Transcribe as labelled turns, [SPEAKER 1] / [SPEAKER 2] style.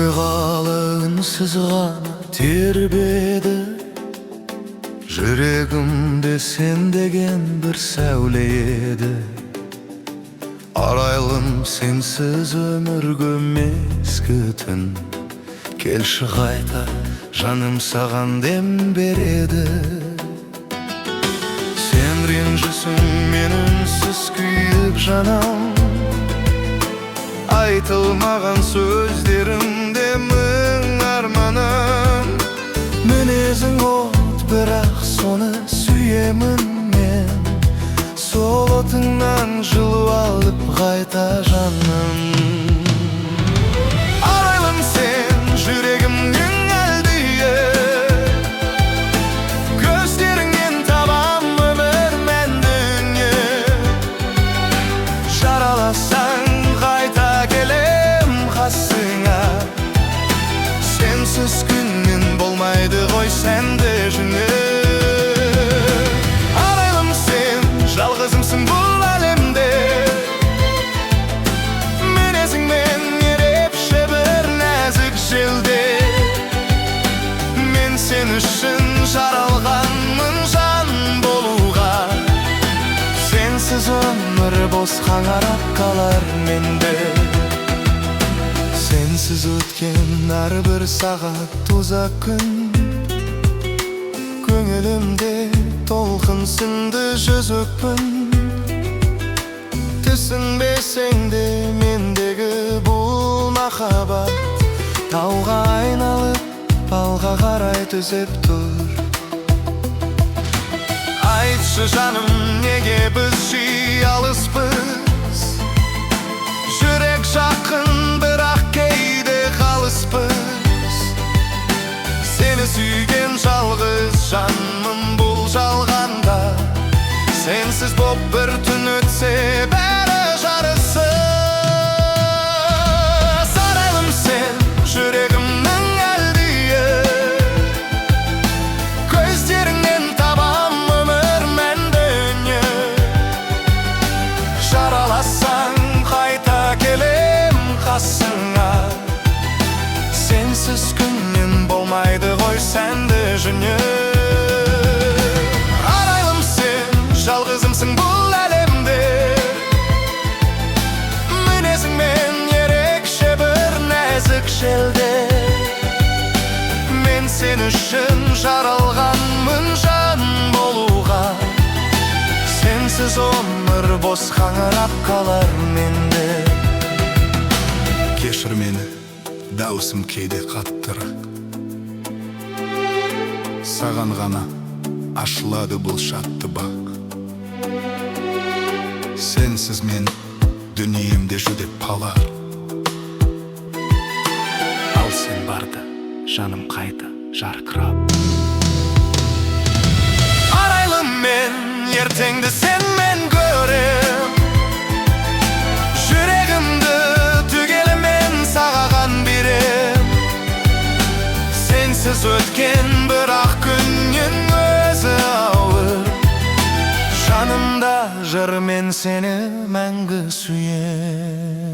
[SPEAKER 1] Ойғалы үнсіз ғана тербеді жүрегімде сен деген бір сәуле еді. Арайлым сенсіз өмірге мескітін, келші қайта, жаным саған дем береді. Сен ренжісің, мен үнсіз күйіп жанам, айтылмаған сөздерімде мың арманым. Мінезің от, бірақ соны сүйемін мен, сол отыңнан жылу алып қайта жаным. Арайлым сен жүрегімнің әлдиі, көздеріңнен табам өмір мәнді. Жараласаң қайта келем қасыңа, сенсіз күннен болмайды ғой сәнді жүні. Арайлым сен жалғызымсың бұл әлемде, мінезіңмен ерекше бір нәзік желде. Мен сен үшін жаралғанмын жан болуға, сенсіз өмір бос қаңырап қалар менде. Сенсіз өткен әрбір сағат тозақ күн, көңілімде толқын сынды жүз өкпін. Түсінбесең де мендегі бұл махаббат тауға айналып алға қарай түзеп тұр. Айтшы жаным, неге біз жиі алыспыз? Жүрек жақын, бірақ кейде қалыспыз. Сені сүйген жалғыз жанмын бұл жалғанда, сенсіз боп бір түн өтсе бәрі жарысыз. Арайлым сен жүрегімнің әлдиі, көздеріңнен табам өмір мәнді. Жараласаң қайта келем қасыңа, сенсіз күннен болмайды ғой сәнді жүні. Арайлым сен жалғызымсың бұл әлемде, мінезіңмен ерекше бір нәзік желде. Мен сен үшін жаралғанмын жан болуға, сенсіз өмір бос қаңырап қалар менде. Кешір мені, даусым кейде қаттырақ, саған ғана ашылады бұл шатты бақ. Сенсіз мен дүниемде жүдеп қалар, ал сен барда жаным қайта жарқырап. Арайлым мен ертеңді сенмен көрем, жүрегімді түгелімен сағаған берем. Сенсіз өткен бірақ күннен өзі ауыр, жанымда жыр мен сені мәңгі сүйем.